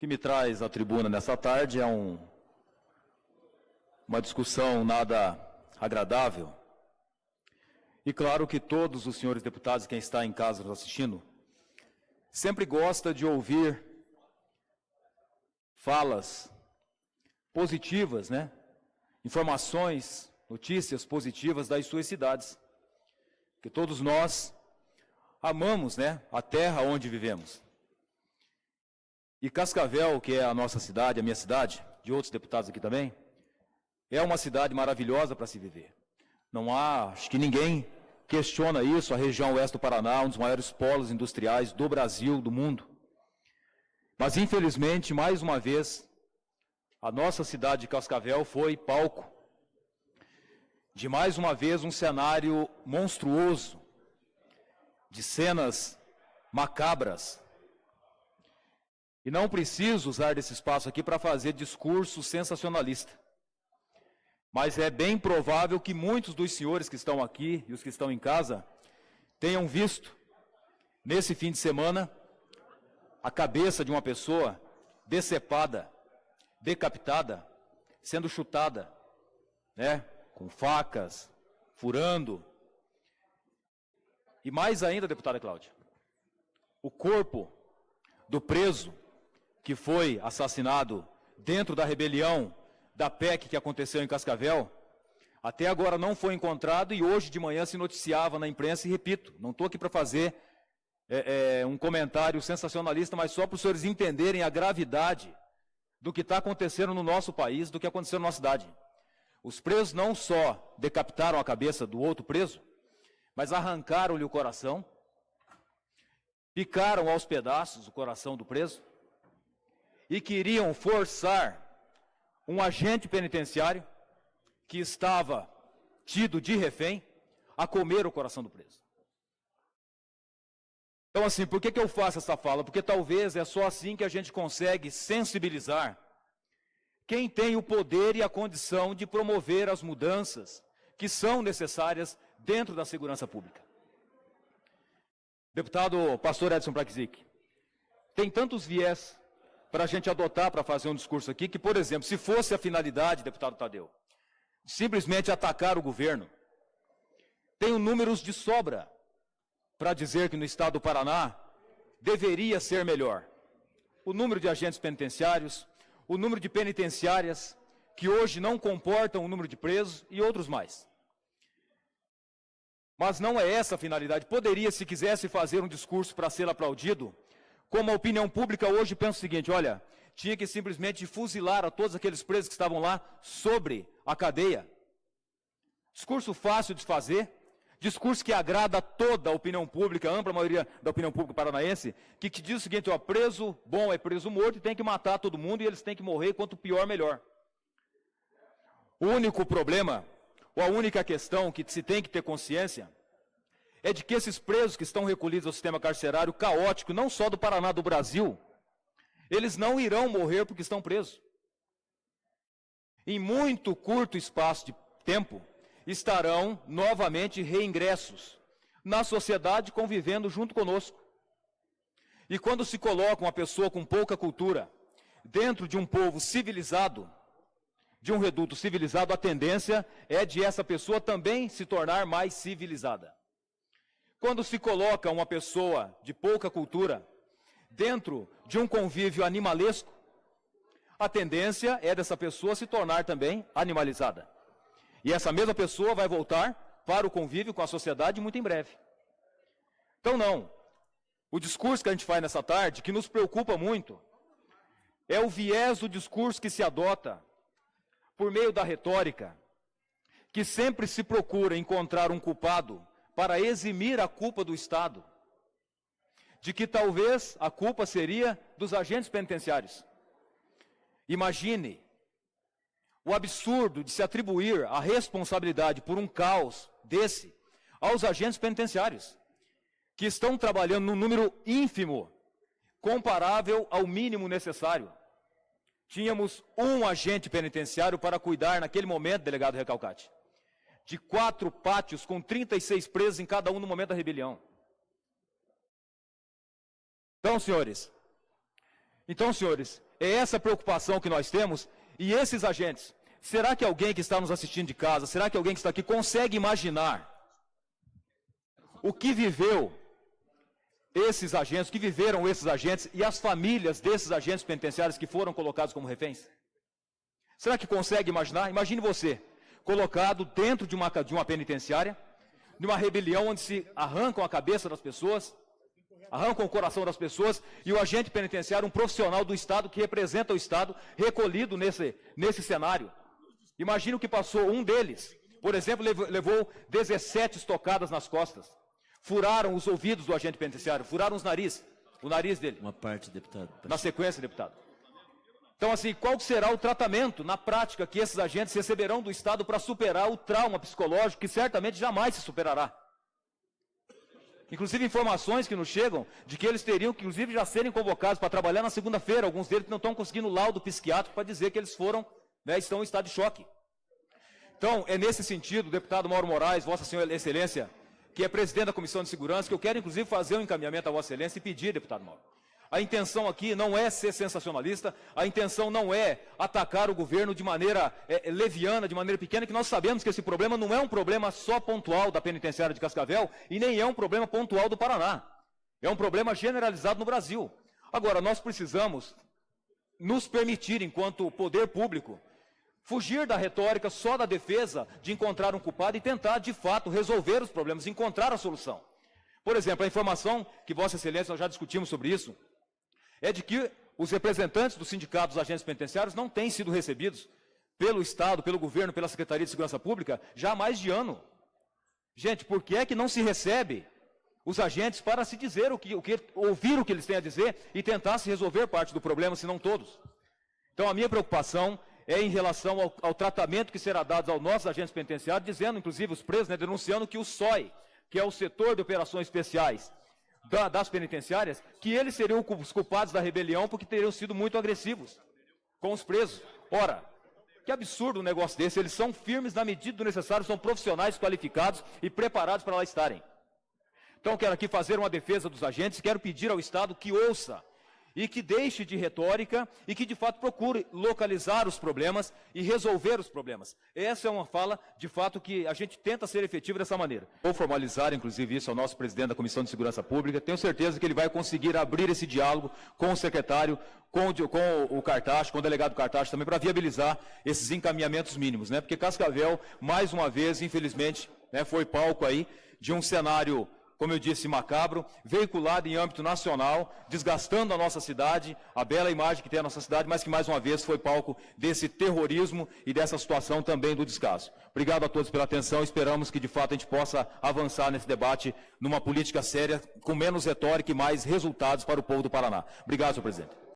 que me traz à tribuna nessa tarde é uma discussão nada agradável. E claro que todos os senhores deputados, quem está em casa nos assistindo, sempre gosta de ouvir falas positivas, né? Informações, notícias positivas das suas cidades. Que todos nós amamos, né? A terra onde vivemos. E Cascavel, que é a nossa cidade, a minha cidade, de outros deputados aqui também, é uma cidade maravilhosa para se viver. Não há, acho que ninguém questiona isso, a região oeste do Paraná, um dos maiores polos industriais do Brasil, do mundo. Mas, infelizmente, mais uma vez, a nossa cidade de Cascavel foi palco de, mais uma vez, um cenário monstruoso, de cenas macabras. E não preciso usar desse espaço aqui para fazer discurso sensacionalista. Mas é bem provável que muitos dos senhores que estão aqui e os que estão em casa tenham visto, nesse fim de semana, a cabeça de uma pessoa decepada, decapitada, sendo chutada, né, com facas, furando. E mais ainda, deputada Cláudia, o corpo do preso que foi assassinado dentro da rebelião da PEC que aconteceu em Cascavel, até agora não foi encontrado e hoje de manhã se noticiava na imprensa, e repito, não estou aqui para fazer um comentário sensacionalista, mas só para os senhores entenderem a gravidade do que está acontecendo no nosso país, do que aconteceu na nossa cidade. Os presos não só decapitaram a cabeça do outro preso, mas arrancaram-lhe o coração, picaram aos pedaços o coração do preso e queriam forçar um agente penitenciário que estava tido de refém a comer o coração do preso. Então, assim, por que eu faço essa fala? Porque talvez é só assim que a gente consegue sensibilizar quem tem o poder e a condição de promover as mudanças que são necessárias dentro da segurança pública. Deputado pastor Edson Praxic, tem tantos viés para a gente adotar para fazer um discurso aqui, que, por exemplo, se fosse a finalidade, deputado Tadeu, simplesmente atacar o governo, tenho números de sobra para dizer que no estado do Paraná deveria ser melhor. O número de agentes penitenciários, o número de penitenciárias que hoje não comportam o número de presos e outros mais. Mas não é essa a finalidade. Poderia, se quisesse fazer um discurso para ser aplaudido, como a opinião pública hoje pensa o seguinte: olha, tinha que simplesmente fuzilar a todos aqueles presos que estavam lá sobre a cadeia. Discurso fácil de fazer, discurso que agrada a toda a opinião pública, a ampla maioria da opinião pública paranaense, que diz o seguinte: ó, preso bom é preso morto e tem que matar todo mundo e eles têm que morrer, quanto pior, melhor. O único problema, ou a única questão que se tem que ter consciência, é de que esses presos que estão recolhidos ao sistema carcerário caótico, não só do Paraná, do Brasil, eles não irão morrer porque estão presos. Em muito curto espaço de tempo, estarão novamente reingressos na sociedade, convivendo junto conosco. E quando se coloca uma pessoa com pouca cultura dentro de um povo civilizado, de um reduto civilizado, a tendência é de essa pessoa também se tornar mais civilizada. Quando se coloca uma pessoa de pouca cultura dentro de um convívio animalesco, a tendência é dessa pessoa se tornar também animalizada. E essa mesma pessoa vai voltar para o convívio com a sociedade muito em breve. Então, não. O discurso que a gente faz nessa tarde, que nos preocupa muito, é o viés do discurso que se adota por meio da retórica, que sempre se procura encontrar um culpado para eximir a culpa do Estado, de que talvez a culpa seria dos agentes penitenciários. Imagine o absurdo de se atribuir a responsabilidade por um caos desse aos agentes penitenciários, que estão trabalhando num número ínfimo, comparável ao mínimo necessário. Tínhamos um agente penitenciário para cuidar, naquele momento, delegado Recalcati, de 4 pátios com 36 presos em cada um no momento da rebelião. Então, senhores, É essa preocupação que nós temos. E esses agentes, será que alguém que está nos assistindo de casa, será que alguém que está aqui consegue imaginar o que viveu esses agentes, o que viveram esses agentes e as famílias desses agentes penitenciários que foram colocados como reféns? Será que consegue imaginar? Imagine você, colocado dentro de uma penitenciária, de uma rebelião onde se arrancam a cabeça das pessoas, arrancam o coração das pessoas, e o agente penitenciário, um profissional do Estado, que representa o Estado, recolhido nesse cenário. Imagine o que passou um deles. Por exemplo, levou 17 estocadas nas costas. Furaram os ouvidos do agente penitenciário, furaram o nariz dele. Uma parte, deputado. Na sequência, deputado. Então, assim, qual será o tratamento, na prática, que esses agentes receberão do Estado para superar o trauma psicológico que certamente jamais se superará? Inclusive, informações que nos chegam de que eles teriam que, inclusive, já serem convocados para trabalhar na segunda-feira. Alguns deles que não estão conseguindo laudo psiquiátrico para dizer que eles foram, estão em estado de choque. Então, é nesse sentido, deputado Mauro Moraes, Vossa Senhora Excelência, que é presidente da Comissão de Segurança, que eu quero, inclusive, fazer um encaminhamento a Vossa Excelência e pedir, deputado Mauro. A intenção aqui não é ser sensacionalista, a intenção não é atacar o governo de maneira leviana, de maneira pequena, que nós sabemos que esse problema não é um problema só pontual da penitenciária de Cascavel e nem é um problema pontual do Paraná. É um problema generalizado no Brasil. Agora, nós precisamos nos permitir, enquanto poder público, fugir da retórica só da defesa de encontrar um culpado e tentar, de fato, resolver os problemas, encontrar a solução. Por exemplo, a informação que Vossa Excelência, nós já discutimos sobre isso, é de que os representantes dos sindicatos dos agentes penitenciários não têm sido recebidos pelo Estado, pelo governo, pela Secretaria de Segurança Pública já há mais de ano. Gente, por que é que não se recebe os agentes para se dizer ouvir o que eles têm a dizer e tentar se resolver parte do problema, se não todos? Então, a minha preocupação é em relação ao tratamento que será dado aos nossos agentes penitenciários, dizendo, inclusive, os presos, denunciando que o SOI, que é o Setor de Operações Especiais das penitenciárias, que eles seriam os culpados da rebelião porque teriam sido muito agressivos com os presos. Ora, que absurdo um negócio desse, eles são firmes na medida do necessário, são profissionais qualificados e preparados para lá estarem. Então, quero aqui fazer uma defesa dos agentes, quero pedir ao Estado que ouça e que deixe de retórica e que, de fato, procure localizar os problemas e resolver os problemas. Essa é uma fala, de fato, que a gente tenta ser efetivo dessa maneira. Vou formalizar, inclusive, isso ao nosso presidente da Comissão de Segurança Pública. Tenho certeza que ele vai conseguir abrir esse diálogo com o secretário, com o Cartacho, com o delegado Cartacho também, para viabilizar esses encaminhamentos mínimos, né? Porque Cascavel, mais uma vez, infelizmente, foi palco aí de um cenário, como eu disse, macabro, veiculado em âmbito nacional, desgastando a nossa cidade, a bela imagem que tem a nossa cidade, mas que mais uma vez foi palco desse terrorismo e dessa situação também do descaso. Obrigado a todos pela atenção, esperamos que de fato a gente possa avançar nesse debate numa política séria, com menos retórica e mais resultados para o povo do Paraná. Obrigado, senhor presidente.